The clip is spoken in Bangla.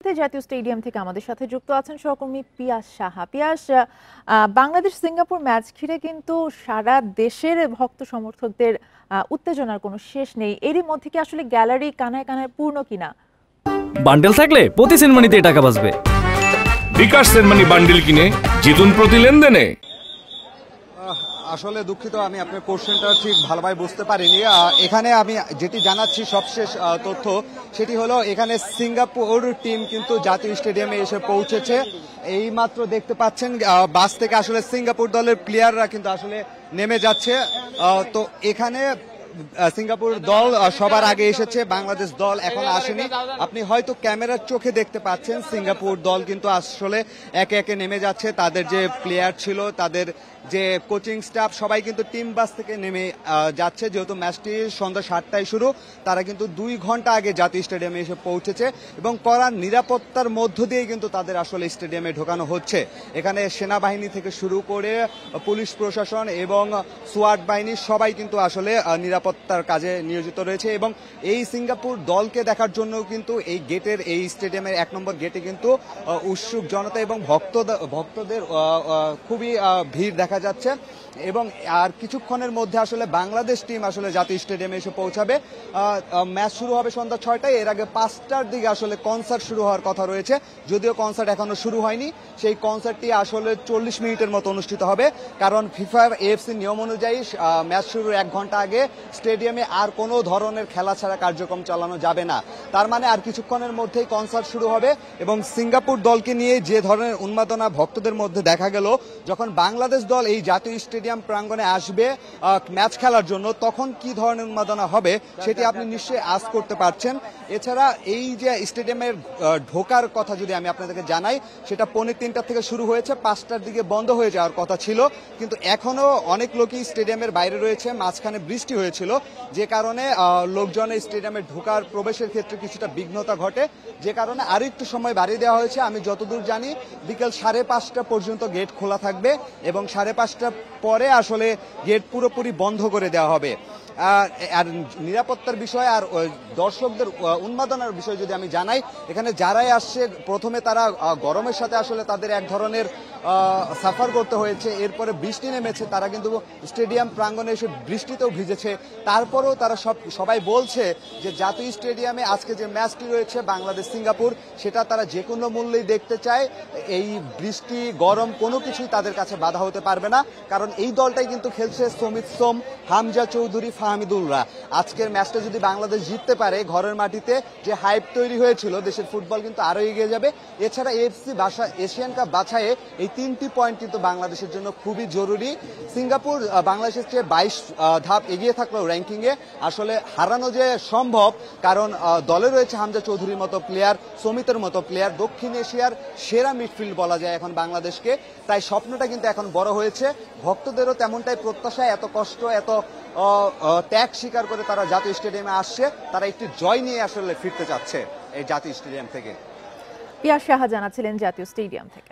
জাতীয় স্টেডিয়াম থেকে আমাদের সাথে যুক্ত আছেন সহকর্মী পিয়াস সাহা। পিয়াস, বাংলাদেশ সিঙ্গাপুর ম্যাচ ঘিরে কিন্তু সারা দেশের ভক্ত সমর্থকদের উত্তেজনার কোনো শেষ নেই। এরই মধ্যে কি আসলে গ্যালারি কানায় কানায় পূর্ণ কিনা? বান্ডেল থাকলে প্রতি সেনমানিতে টাকা বাঁচবে। বিকাশ সেনমানি বান্ডেল কিনে জিতুন প্রতি লেনদেনে। আসলে দুঃখিত, আমি আপনার কোশ্চেনটা ঠিক ভালোভাবে বুঝতে পারিনি। এখানে আমি যেটি জানাচ্ছি সবশেষ তথ্য, সেটি হলো এখানে সিঙ্গাপুর টিম কিন্তু জাতীয় স্টেডিয়ামে এসে পৌঁছেছে। এই মাত্র দেখতে পাচ্ছেন বাস থেকে আসলে সিঙ্গাপুর দলের প্লেয়াররা কিন্তু আসলে নেমে যাচ্ছে। তো এখানে সিঙ্গাপুর দল সবার আগে এসেছে, বাংলাদেশ দল এখন আসেনি। আপনি হয়তো ক্যামেরার চোখে দেখতে পাচ্ছেন সিঙ্গাপুর দল কিন্তু আসলে একে একে নেমে যাচ্ছে। তাদের যে প্লেয়ার ছিল, তাদের যে কোচিং স্টাফ, সবাই কিন্তু টিম বাস থেকে নেমে যাচ্ছে। যেহেতু ম্যাচটি সন্ধ্যা 7টায় শুরু, তারা কিন্তু 2 ঘন্টা আগে জাতীয় স্টেডিয়ামে এসে পৌঁছেছে এবং কড়া নিরাপত্তার মধ্য দিয়ে কিন্তু তাদের আসলে স্টেডিয়ামে ঢোকানো হচ্ছে। এখানে সেনাবাহিনী থেকে শুরু করে পুলিশ প্রশাসন এবং সোয়াট বাহিনী সবাই কিন্তু আসলে নিরাপত্তার কাজে নিয়োজিত রয়েছে এবং এই সিঙ্গাপুর দলকে দেখার জন্য কিন্তু এই গেটের, এই স্টেডিয়ামের 1 নম্বর গেটে কিন্তু উৎসুক জনতা এবং ভক্তদের খুবই ভিড় দেখা যাচ্ছে। এবং আর কিছুক্ষণের মধ্যে আসলে বাংলাদেশ টিম আসলে জাতীয় স্টেডিয়ামে এসে পৌঁছাবে। ম্যাচ শুরু হবে সন্ধ্যা 6টায়। এর আগে 5টার দিকে আসলে কনসার্ট শুরু হওয়ার কথা রয়েছে, যদিও কনসার্ট এখনো শুরু হয়নি। সেই কনসার্টটি আসলে 40 মিনিটের মতো অনুষ্ঠিত হবে, কারণ ফিফা এএফসি নিয়ম অনুযায়ী ম্যাচ শুরুর 1 ঘন্টা আগে স্টেডিয়ামে আর কোনো ধরনের খেলা ছাড়া কার্যক্রম চালানো যাবে না। তার মানে আর কিছুক্ষণের মধ্যেই কনসার্ট শুরু হবে। এবং সিঙ্গাপুর দলকে নিয়ে যে ধরনের উন্মাদনা ভক্তদের মধ্যে দেখা গেল যখন বাংলাদেশ দল এই জাতীয় স্টেডিয়াম প্রাঙ্গণে আসবে ম্যাচ খেলার জন্য, তখন কি ধরনের উন্মাদনা হবে সেটি আপনি নিশ্চয়ই আশ করতে পারছেন। এছাড়া এই যে স্টেডিয়ামের ঢোকার কথা যদি আমি আপনাদেরকে জানাই, সেটা 3:45 থেকে শুরু হয়েছে, 5টার দিকে বন্ধ হয়ে যাওয়ার কথা ছিল, কিন্তু এখনো অনেক লোকই স্টেডিয়ামের বাইরে রয়েছে। মাঝখানে বৃষ্টি হয়েছিল, যে কারণে লোকজনের স্টেডিয়ামে ঢোকার প্রবেশের ক্ষেত্রে কিছুটা বিঘ্নতা ঘটে, যে কারণে আরো একটু সময় বাড়িয়ে দেওয়া হয়েছে। আমি যতদূর জানি বিকেল 5:30 পর্যন্ত গেট খোলা থাকবে এবং 5:30 পরে আসলে গেট পুরোপুরি বন্ধ করে দেওয়া হবে। আর নিরাপত্তার বিষয় আর দর্শকদের উন্মাদনার বিষয় যদি আমি জানাই, এখানে যারাই আসছে প্রথমে তারা গরমের সাথে আসলে তাদের এক ধরনের সাফার করতে হয়েছে। এরপরে বৃষ্টি নেমেছে, তারা কিন্তু স্টেডিয়াম প্রাঙ্গণে এসে বৃষ্টিতেও ভিজেছে। তারপরেও তারা সবাই বলছে যে জাতীয় স্টেডিয়ামে আজকে যে ম্যাচটি রয়েছে বাংলাদেশ সিঙ্গাপুর, সেটা তারা যে কোনো মূল্যেই দেখতে চায়। এই বৃষ্টি গরম কোনো কিছুই তাদের কাছে বাধা হতে পারবে না, কারণ এই দলটাই কিন্তু খেলছে সমিত সোম, হামজা চৌধুরী, ফাহমিদুলরা। আজকের ম্যাচটা যদি বাংলাদেশ জিততে পারে, ঘরের মাটিতে যে হাইপ তৈরি হয়েছিল, দেশের ফুটবল কিন্তু আরো এগিয়ে যাবে। এছাড়া এএফসি এশিয়ান কাপ বাছাইয়ে এই 3টি পয়েন্ট কিন্তু বাংলাদেশের জন্য খুবই জরুরি। সিঙ্গাপুর বাংলাদেশের চেয়ে 22 ধাপ এগিয়ে থাকলেও র্যাঙ্কিংয়ে আসলে হারানো যে সম্ভব, কারণ দলে রয়েছে হামজা চৌধুরীর মতো প্লেয়ার, সমিতের মতো প্লেয়ার, দক্ষিণ এশিয়ার সেরা মিডফিল্ড বলা যায় এখন বাংলাদেশকে। তাই স্বপ্নটা কিন্তু এখন বড় হয়েছে। ভক্তদেরও তেমনটাই প্রত্যাশা। এত কষ্ট, এত ত্যাগ স্বীকার করে তারা জাতীয় স্টেডিয়ামে আসছে, তারা একটি জয় নিয়ে আসলে ফিরতে চাচ্ছে এই জাতীয় স্টেডিয়াম থেকে। পিয়াস সাহা জানাচ্ছিলেন জাতীয় স্টেডিয়াম থেকে।